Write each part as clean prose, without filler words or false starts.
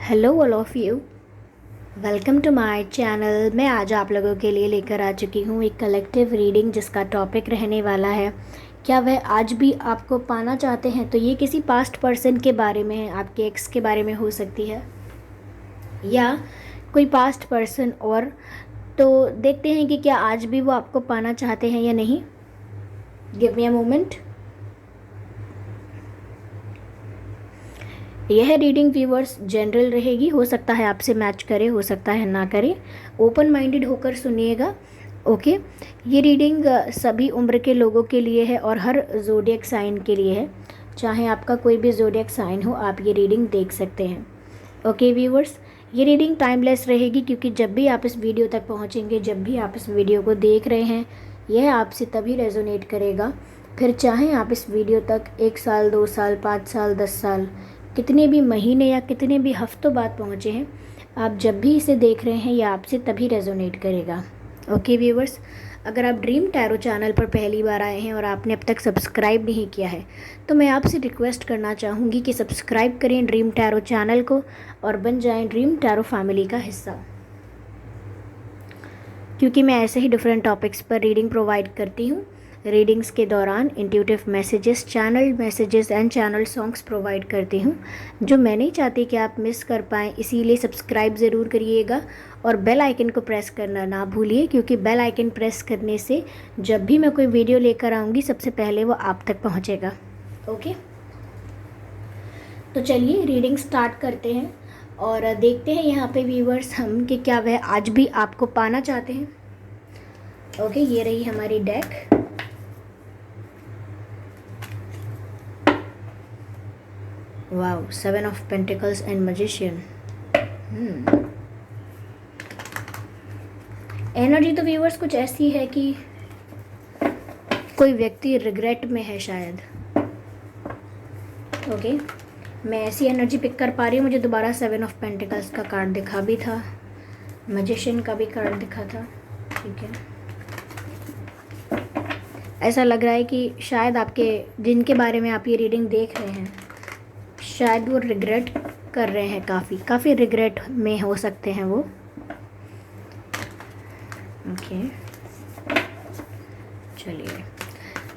Hello all of you, welcome to my channel. मैं आज आप लोगों के लिए लेकर आ चुकी हूँ एक कलेक्टिव रीडिंग जिसका टॉपिक रहने वाला है, क्या वह आज भी आपको पाना चाहते हैं। तो ये किसी पास्ट पर्सन के बारे में है, आपके एक्स के बारे में हो सकती है या कोई पास्ट पर्सन। और तो देखते हैं कि क्या आज भी वो आपको पाना चाहते हैं या नहीं। Give me a moment. यह रीडिंग व्यूवर्स जनरल रहेगी, हो सकता है आपसे मैच करे, हो सकता है ना करे। ओपन माइंडेड होकर सुनिएगा, ओके। ये रीडिंग सभी उम्र के लोगों के लिए है और हर ज़ोडिएक साइन के लिए है। चाहे आपका कोई भी ज़ोडिएक साइन हो, आप ये रीडिंग देख सकते हैं, ओके व्यूवर्स। ये रीडिंग टाइमलेस रहेगी क्योंकि जब भी आप इस वीडियो तक पहुंचेंगे, जब भी आप इस वीडियो को देख रहे हैं, यह आपसे तभी रेजोनेट करेगा। फिर चाहे आप इस वीडियो तक 1 साल, 2 साल, 5 साल, 10 साल, कितने भी महीने या कितने भी हफ्तों बाद पहुँचे हैं, आप जब भी इसे देख रहे हैं यह आपसे तभी रेजोनेट करेगा, ओके व्यूवर्स। अगर आप ड्रीम टैरो चैनल पर पहली बार आए हैं और आपने अब तक सब्सक्राइब नहीं किया है, तो मैं आपसे रिक्वेस्ट करना चाहूँगी कि सब्सक्राइब करें ड्रीम टैरो चैनल को और बन जाएं ड्रीम टैरो फैमिली का हिस्सा, क्योंकि मैं ऐसे ही डिफरेंट टॉपिक्स पर रीडिंग प्रोवाइड करती हूँ। रीडिंग्स के दौरान intuitive messages, channel messages and channel songs provide करती हूँ, जो मैं नहीं चाहती कि आप मिस कर पाएँ। इसीलिए सब्सक्राइब ज़रूर करिएगा और बेल आइकन को प्रेस करना ना भूलिए, क्योंकि बेल आइकन प्रेस करने से जब भी मैं कोई वीडियो लेकर आऊँगी सबसे पहले वो आप तक पहुँचेगा, ओके। तो चलिए रीडिंग स्टार्ट करते हैं और देखते हैं यहाँ पे व्यूवर्स हम कि क्या वह आज भी आपको पाना चाहते हैं, ओके। ये रही हमारी deck. Wow, 7 of pentacles and magician. Energy तो व्यूवर्स कुछ ऐसी है कि कोई व्यक्ति रिग्रेट में है शायद, ओके। मैं ऐसी एनर्जी पिक कर पा रही हूँ। मुझे दोबारा 7 ऑफ पेंटिकल्स का कार्ड दिखा भी था, मैजिशियन का भी कार्ड दिखा था, ठीक है। ऐसा लग रहा है कि शायद आपके जिनके बारे में आप ये रीडिंग देख रहे हैं, शायद वो रिग्रेट कर रहे हैं, काफ़ी रिग्रेट में हो सकते हैं वो, ओके। चलिए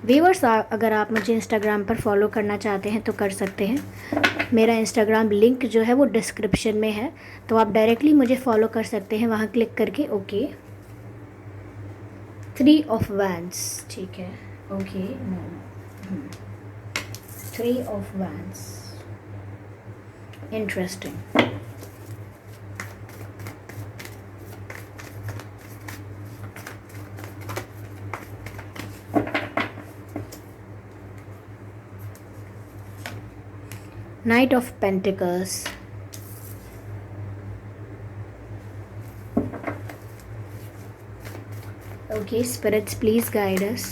व्यूअर्स, अगर आप मुझे इंस्टाग्राम पर फॉलो करना चाहते हैं तो कर सकते हैं। मेरा इंस्टाग्राम लिंक जो है वो डिस्क्रिप्शन में है, तो आप डायरेक्टली मुझे फॉलो कर सकते हैं वहाँ क्लिक करके, ओके। 3 ऑफ वैंड्स, ठीक है, okay. 3 of wands, interesting. Knight of Pentacles, okay, spirits please guide us.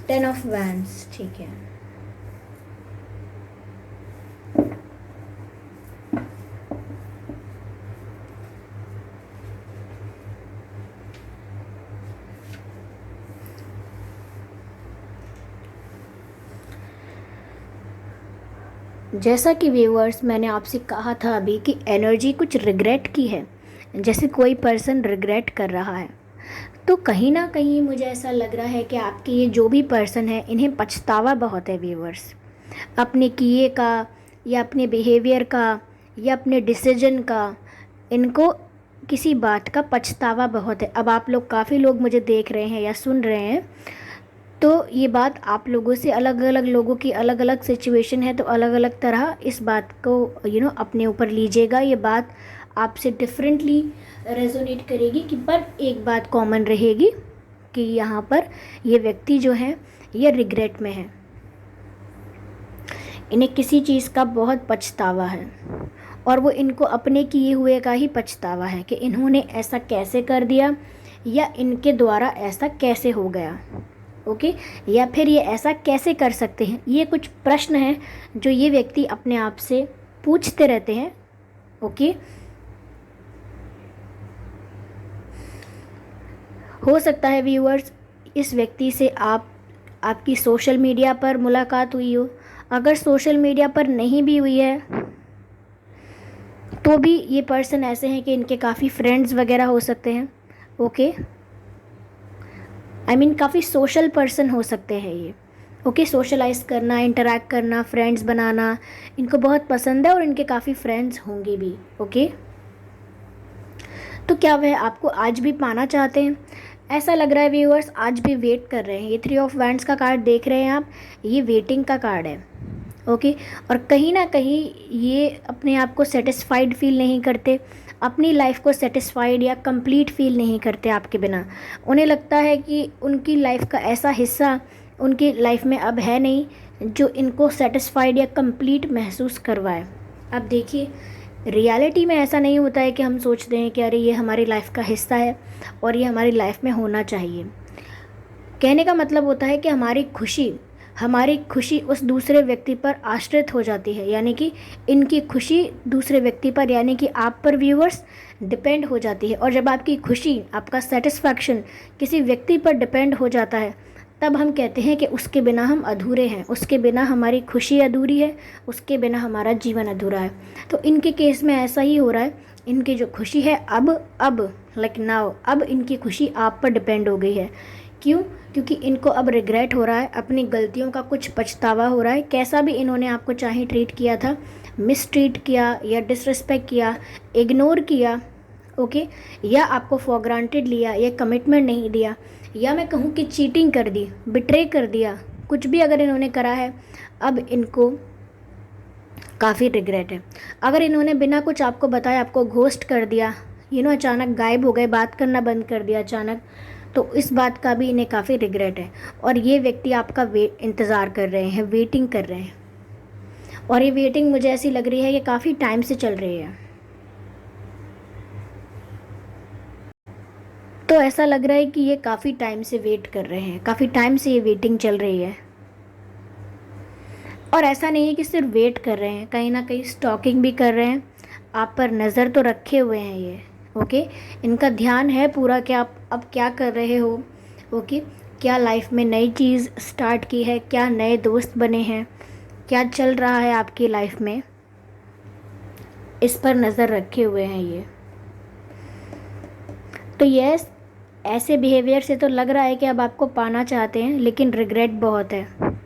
Ten of Wands, ठीक है। जैसा कि व्यूअर्स मैंने आपसे कहा था अभी कि एनर्जी कुछ रिग्रेट की है, जैसे कोई पर्सन रिग्रेट कर रहा है। तो कहीं ना कहीं मुझे ऐसा लग रहा है कि आपके ये जो भी पर्सन है, इन्हें पछतावा बहुत है व्यूअर्स, अपने किए का या अपने बिहेवियर का या अपने डिसीजन का। इनको किसी बात का पछतावा बहुत है। अब आप लोग काफ़ी लोग मुझे देख रहे हैं या सुन रहे हैं, तो ये बात आप लोगों से, अलग अलग लोगों की अलग अलग सिचुएशन है, तो अलग अलग तरह इस बात को अपने ऊपर लीजिएगा। ये बात आपसे डिफरेंटली रेजोनेट करेगी कि पर एक बात कॉमन रहेगी कि यहाँ पर ये व्यक्ति जो है ये रिग्रेट में है, इन्हें किसी चीज़ का बहुत पछतावा है और वो इनको अपने किए हुए का ही पछतावा है कि इन्होंने ऐसा कैसे कर दिया या इनके द्वारा ऐसा कैसे हो गया, ओके। या फिर ये ऐसा कैसे कर सकते हैं। ये कुछ प्रश्न हैं जो ये व्यक्ति अपने आप से पूछते रहते हैं, ओके। हो सकता है व्यूअर्स इस व्यक्ति से आपकी सोशल मीडिया पर मुलाकात हुई हो। अगर सोशल मीडिया पर नहीं भी हुई है तो भी ये पर्सन ऐसे हैं कि इनके काफ़ी फ्रेंड्स वगैरह हो सकते हैं। ओके, आई मीन काफ़ी सोशल पर्सन हो सकते हैं ये। ओके, सोशलाइज करना, इंटरेक्ट करना, फ्रेंड्स बनाना इनको बहुत पसंद है और इनके काफ़ी फ्रेंड्स होंगे भी। ओके, तो क्या वह आपको आज भी पाना चाहते हैं? ऐसा लग रहा है व्यूअर्स, आज भी वेट कर रहे हैं। ये 3 ऑफ वैंड्स का कार्ड देख रहे हैं आप, ये वेटिंग का कार्ड है। ओके, और कहीं ना कहीं ये अपने आप को सेटिस्फाइड फील नहीं करते, अपनी लाइफ को सेटिस्फाइड या कंप्लीट फील नहीं करते आपके बिना। उन्हें लगता है कि उनकी लाइफ का ऐसा हिस्सा उनकी लाइफ में अब है नहीं जो इनको सेटिस्फाइड या कंप्लीट महसूस करवाए। अब देखिए, रियलिटी में ऐसा नहीं होता है कि हम सोचते हैं कि अरे ये हमारी लाइफ का हिस्सा है और ये हमारी लाइफ में होना चाहिए। कहने का मतलब होता है कि हमारी खुशी उस दूसरे व्यक्ति पर आश्रित हो जाती है, यानी कि इनकी खुशी दूसरे व्यक्ति पर यानी कि आप पर व्यूअर्स डिपेंड हो जाती है। और जब आपकी खुशी, आपका सेटिस्फैक्शन किसी व्यक्ति पर डिपेंड हो जाता है तब हम कहते हैं कि उसके बिना हम अधूरे हैं, उसके बिना हमारी खुशी अधूरी है, उसके बिना हमारा जीवन अधूरा है। तो इनके केस में ऐसा ही हो रहा है। इनकी जो खुशी है अब लाइक नाउ, अब इनकी खुशी आप पर डिपेंड हो गई है। क्यों? क्योंकि इनको अब रिग्रेट हो रहा है, अपनी गलतियों का कुछ पछतावा हो रहा है। कैसा भी इन्होंने आपको चाहे ट्रीट किया था, मिसट्रीट किया या डिसरिस्पेक्ट किया, इग्नोर किया, ओके, या आपको फॉर ग्रांटेड लिया या कमिटमेंट नहीं दिया, या मैं कहूँ कि चीटिंग कर दी, बिट्रे कर दिया, कुछ भी अगर इन्होंने करा है, अब इनको काफ़ी रिग्रेट है। अगर इन्होंने बिना कुछ आपको बताया आपको घोस्ट कर दिया, अचानक गायब हो गए, बात करना बंद कर दिया अचानक, तो इस बात का भी इन्हें काफ़ी रिग्रेट है। और ये व्यक्ति आपका इंतज़ार कर रहे हैं, वेटिंग कर रहे हैं। और ये वेटिंग मुझे ऐसी लग रही है कि काफ़ी टाइम से चल रही है। तो ऐसा लग रहा है कि ये काफ़ी टाइम से वेट कर रहे हैं, काफ़ी टाइम से ये वेटिंग चल रही है। और ऐसा नहीं है कि सिर्फ वेट कर रहे हैं, कहीं ना कहीं स्टॉकिंग भी कर रहे हैं, आप पर नज़र तो रखे हुए हैं ये। ओके, इनका ध्यान है पूरा कि आप अब क्या कर रहे हो। ओके, क्या लाइफ में नई चीज़ स्टार्ट की है, क्या नए दोस्त बने हैं, क्या चल रहा है आपकी लाइफ में, इस पर नज़र रखे हुए हैं ये। तो यस, ऐसे बिहेवियर से तो लग रहा है कि अब आपको पाना चाहते हैं, लेकिन रिग्रेट बहुत है।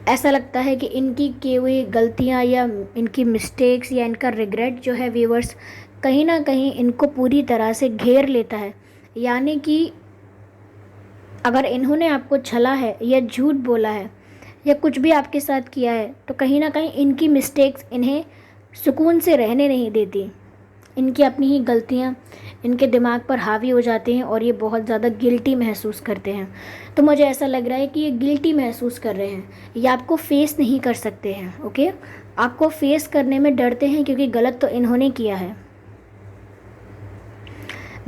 ऐसा लगता है कि इनकी की हुई गलतियां या इनकी मिस्टेक्स या इनका रिग्रेट जो है व्यूअर्स, कहीं ना कहीं इनको पूरी तरह से घेर लेता है। यानी कि अगर इन्होंने आपको छला है या झूठ बोला है या कुछ भी आपके साथ किया है, तो कहीं ना कहीं इनकी मिस्टेक्स इन्हें सुकून से रहने नहीं देती। इनकी अपनी ही गलतियाँ इनके दिमाग पर हावी हो जाती हैं और ये बहुत ज़्यादा गिल्टी महसूस करते हैं। तो मुझे ऐसा लग रहा है कि ये गिल्टी महसूस कर रहे हैं, ये आपको फेस नहीं कर सकते हैं। ओके, आपको फेस करने में डरते हैं क्योंकि गलत तो इन्होंने किया है,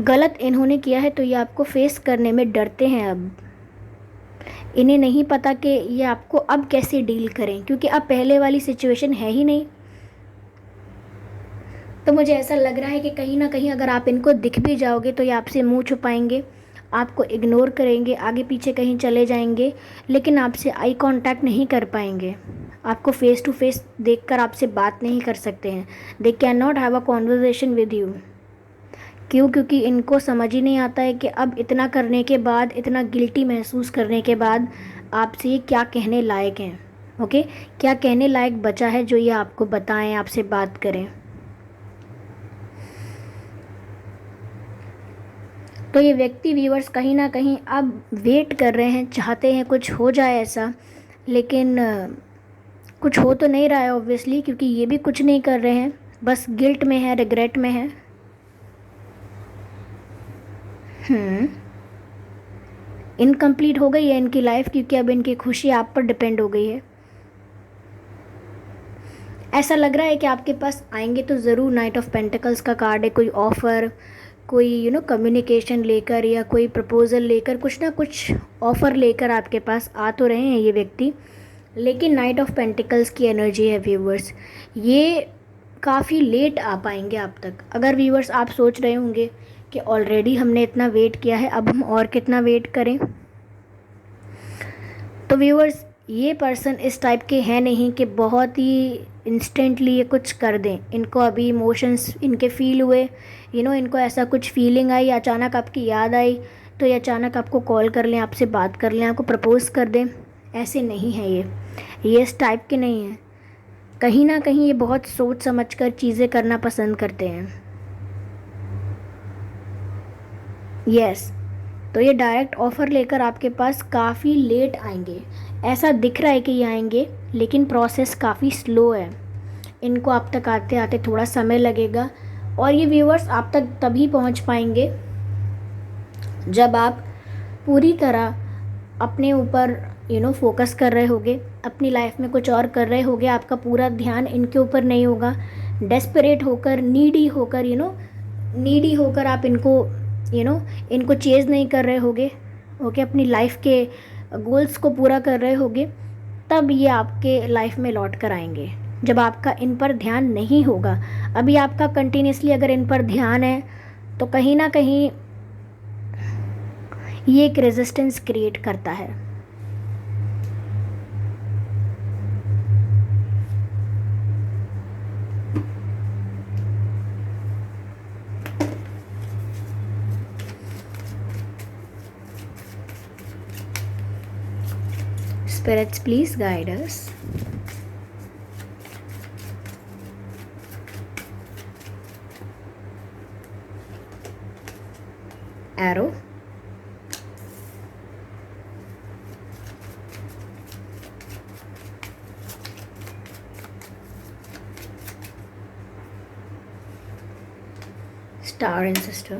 गलत इन्होंने किया है, तो ये आपको फेस करने में डरते हैं। अब इन्हें नहीं पता कि ये आपको अब कैसे डील करें, क्योंकि अब पहले वाली सिचुएशन है ही नहीं। तो मुझे ऐसा लग रहा है कि कहीं ना कहीं अगर आप इनको दिख भी जाओगे तो ये आपसे मुंह छुपाएंगे, आपको इग्नोर करेंगे, आगे पीछे कहीं चले जाएंगे, लेकिन आपसे आई कांटेक्ट नहीं कर पाएंगे, आपको फेस टू फेस देखकर आपसे बात नहीं कर सकते हैं। They can not have a conversation with you. क्यों? क्योंकि इनको समझ ही नहीं आता है कि अब इतना करने के बाद, इतना गिल्टी महसूस करने के बाद आपसे ये क्या कहने लायक हैं। ओके, क्या कहने लायक बचा है जो ये आपको बताएं, आपसे बात करें। तो ये व्यक्ति व्यूअर्स कहीं ना कहीं अब वेट कर रहे हैं, चाहते हैं कुछ हो जाए ऐसा, लेकिन कुछ हो तो नहीं रहा है ऑब्वियसली, क्योंकि ये भी कुछ नहीं कर रहे हैं, बस गिल्ट में है, रिग्रेट में है। इनकम्प्लीट हो गई है इनकी लाइफ, क्योंकि अब इनकी खुशी आप पर डिपेंड हो गई है। ऐसा लग रहा है कि आपके पास आएंगे तो ज़रूर। नाइट ऑफ पेंटिकल्स का कार्ड है, कोई ऑफ़र, कोई कम्युनिकेशन लेकर या कोई प्रपोज़ल लेकर, कुछ ना कुछ ऑफ़र लेकर आपके पास आ तो रहे हैं ये व्यक्ति। लेकिन नाइट ऑफ पेंटिकल्स की एनर्जी है व्यूवर्स, ये काफ़ी लेट आ पाएंगे आप तक। अगर व्यूवर्स आप सोच रहे होंगे कि ऑलरेडी हमने इतना वेट किया है, अब हम और कितना वेट करें। तो व्यूअर्स, ये पर्सन इस टाइप के हैं नहीं कि बहुत ही इंस्टेंटली ये कुछ कर दें। इनको अभी इमोशंस इनके फील हुए, इनको ऐसा कुछ फीलिंग आई, अचानक आपकी याद आई, तो ये अचानक आपको कॉल कर लें, आपसे बात कर लें, आपको प्रपोज़ कर दें। ऐसे नहीं है ये इस टाइप के नहीं हैं। कहीं ना कहीं ये बहुत सोच समझ कर चीज़ें करना पसंद करते हैं। यस, तो ये डायरेक्ट ऑफ़र लेकर आपके पास काफ़ी लेट आएंगे। ऐसा दिख रहा है कि ये आएंगे, लेकिन प्रोसेस काफ़ी स्लो है। इनको आप तक आते आते थोड़ा समय लगेगा। और ये व्यूअर्स आप तक तभी पहुंच पाएंगे जब आप पूरी तरह अपने ऊपर फोकस कर रहे होगे, अपनी लाइफ में कुछ और कर रहे होगे, आपका पूरा ध्यान इनके ऊपर नहीं होगा। डेस्परेट होकर, नीडी होकर आप इनको चेज़ नहीं कर रहे होगे, ओके, अपनी लाइफ के गोल्स को पूरा कर रहे होगे, तब ये आपके लाइफ में लौट कर आएंगे जब आपका इन पर ध्यान नहीं होगा। अभी आपका कंटिन्यूसली अगर इन पर ध्यान है तो कहीं ना कहीं ये एक रेजिस्टेंस क्रिएट करता है। Spirits, please guide us. Arrow. Star and sister.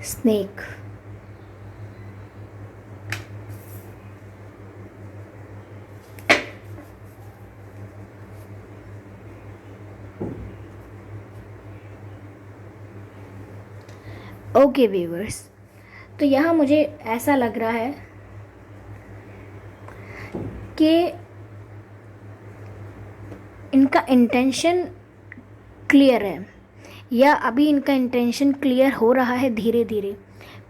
Snake. Okay viewers, तो यहाँ मुझे ऐसा लग रहा है कि इनका इंटेंशन क्लियर है, या अभी इनका इंटेंशन क्लियर हो रहा है धीरे धीरे।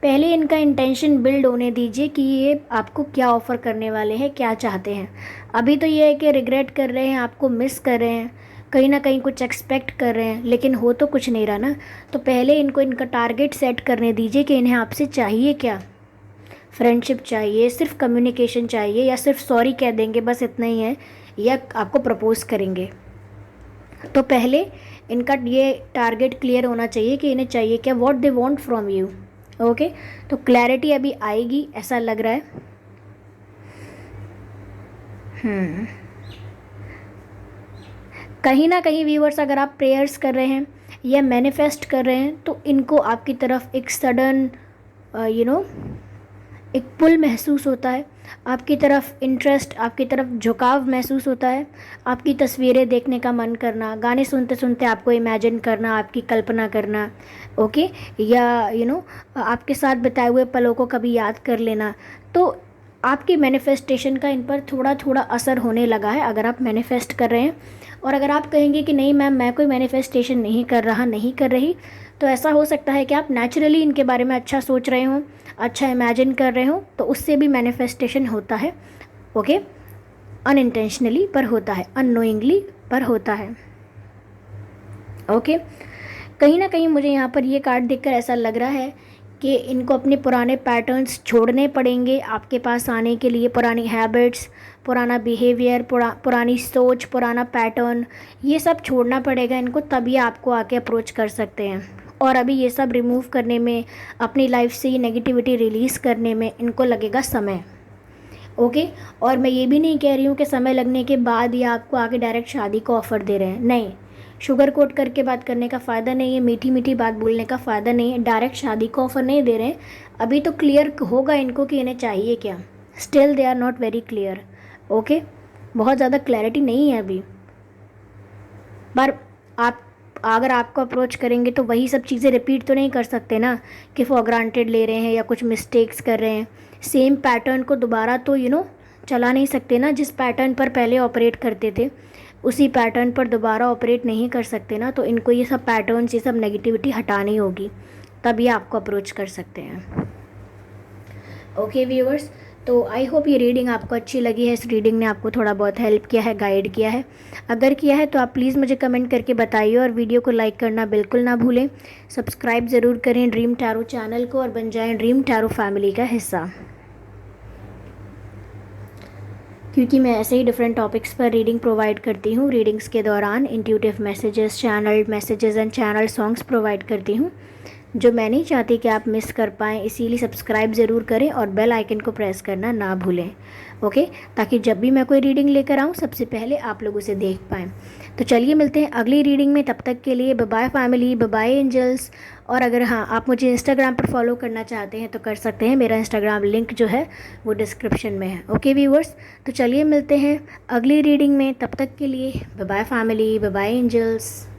पहले इनका इंटेंशन बिल्ड होने दीजिए कि ये आपको क्या ऑफ़र करने वाले हैं, क्या चाहते हैं। अभी तो ये है कि रिग्रेट कर रहे हैं, आपको मिस कर रहे हैं, कहीं ना कहीं कुछ एक्सपेक्ट कर रहे हैं, लेकिन हो तो कुछ नहीं रहा ना। तो पहले इनको इनका टारगेट सेट करने दीजिए कि इन्हें आपसे चाहिए क्या। फ्रेंडशिप चाहिए, सिर्फ कम्युनिकेशन चाहिए, या सिर्फ सॉरी कह देंगे बस इतना ही है, या आपको प्रपोज़ करेंगे। तो पहले इनका ये टारगेट क्लियर होना चाहिए कि इन्हें चाहिए क्या, what they want from you. Okay, तो क्लैरिटी अभी आएगी ऐसा लग रहा है। कहीं ना कहीं व्यूअर्स, अगर आप प्रेयर्स कर रहे हैं या मैनिफेस्ट कर रहे हैं, तो इनको आपकी तरफ एक सडन एक पुल महसूस होता है, आपकी तरफ इंटरेस्ट, आपकी तरफ झुकाव महसूस होता है। आपकी तस्वीरें देखने का मन करना, गाने सुनते सुनते आपको इमेजिन करना, आपकी कल्पना करना, ओके, या आपके साथ बिताए हुए पलों को कभी याद कर लेना। तो आपकी मैनिफेस्टेशन का इन पर थोड़ा थोड़ा असर होने लगा है, अगर आप मैनिफेस्ट कर रहे हैं। और अगर आप कहेंगे कि नहीं मैम, मैं कोई मैनिफेस्टेशन नहीं कर रहा, नहीं कर रही, तो ऐसा हो सकता है कि आप नेचुरली इनके बारे में अच्छा सोच रहे हो, अच्छा इमेजिन कर रहे हो, तो उससे भी मैनिफेस्टेशन होता है। ओके, अनइंटेंशनली पर होता है, अननोइंगली पर होता है। ओके, कहीं ना कहीं मुझे यहाँ पर ये कार्ड देखकर ऐसा लग रहा है कि इनको अपने पुराने पैटर्न्स छोड़ने पड़ेंगे आपके पास आने के लिए। पुरानी हैबिट्स, पुराना बिहेवियर, पुरानी सोच, पुराना पैटर्न, ये सब छोड़ना पड़ेगा इनको, तभी आपको आके अप्रोच कर सकते हैं। और अभी ये सब रिमूव करने में, अपनी लाइफ से ये नेगेटिविटी रिलीज़ करने में इनको लगेगा समय। ओके, और मैं ये भी नहीं कह रही हूँ कि समय लगने के बाद ये आपको आके डायरेक्ट शादी का ऑफ़र दे रहे हैं, नहीं। शुगर कोट करके बात करने का फ़ायदा नहीं है, मीठी मीठी बात बोलने का फ़ायदा नहीं है, डायरेक्ट शादी का ऑफ़र नहीं दे रहे हैं। अभी तो क्लियर होगा इनको कि इन्हें चाहिए क्या। Still they are not very clear. Okay, बहुत ज़्यादा क्लैरिटी नहीं है अभी, पर अगर आपको अप्रोच करेंगे तो वही सब चीज़ें रिपीट तो नहीं कर सकते ना, कि फॉर ग्रांटेड ले रहे हैं या कुछ मिस्टेक्स कर रहे हैं। सेम पैटर्न को दोबारा तो चला नहीं सकते ना, जिस पैटर्न पर पहले ऑपरेट करते थे उसी पैटर्न पर दोबारा ऑपरेट नहीं कर सकते ना। तो इनको ये सब पैटर्न्स, ये सब नेगेटिविटी हटानी होगी, तभी आपको अप्रोच कर सकते हैं। ओके व्यूअर्स, तो आई होप ये रीडिंग आपको अच्छी लगी है। इस रीडिंग ने आपको थोड़ा बहुत हेल्प किया है, गाइड किया है। अगर किया है तो आप प्लीज़ मुझे कमेंट करके बताइए, और वीडियो को लाइक करना बिल्कुल ना भूलें। सब्सक्राइब ज़रूर करें ड्रीम टैरो चैनल को, और बन जाएं ड्रीम टैरो फैमिली का हिस्सा, क्योंकि मैं ऐसे ही डिफरेंट टॉपिक्स पर रीडिंग प्रोवाइड करती हूँ। रीडिंग्स के दौरान intuitive messages, channel messages and channel songs provide करती हूँ, जो मैं नहीं चाहती कि आप मिस कर पाएँ। इसीलिए सब्सक्राइब ज़रूर करें और बेल आइकन को प्रेस करना ना भूलें, ओके, ताकि जब भी मैं कोई रीडिंग लेकर आऊँ सबसे पहले आप लोग उसे देख पाएँ। तो चलिए मिलते हैं अगली रीडिंग में, तब तक के लिए bye bye family, bye bye angels. और अगर हाँ, आप मुझे इंस्टाग्राम पर फॉलो करना चाहते हैं तो कर सकते हैं, मेरा इंस्टाग्राम लिंक जो है वो डिस्क्रिप्शन में है। ओके व्यूअर्स, तो चलिए मिलते हैं अगली रीडिंग में, तब तक के लिए bye bye family, bye bye angels.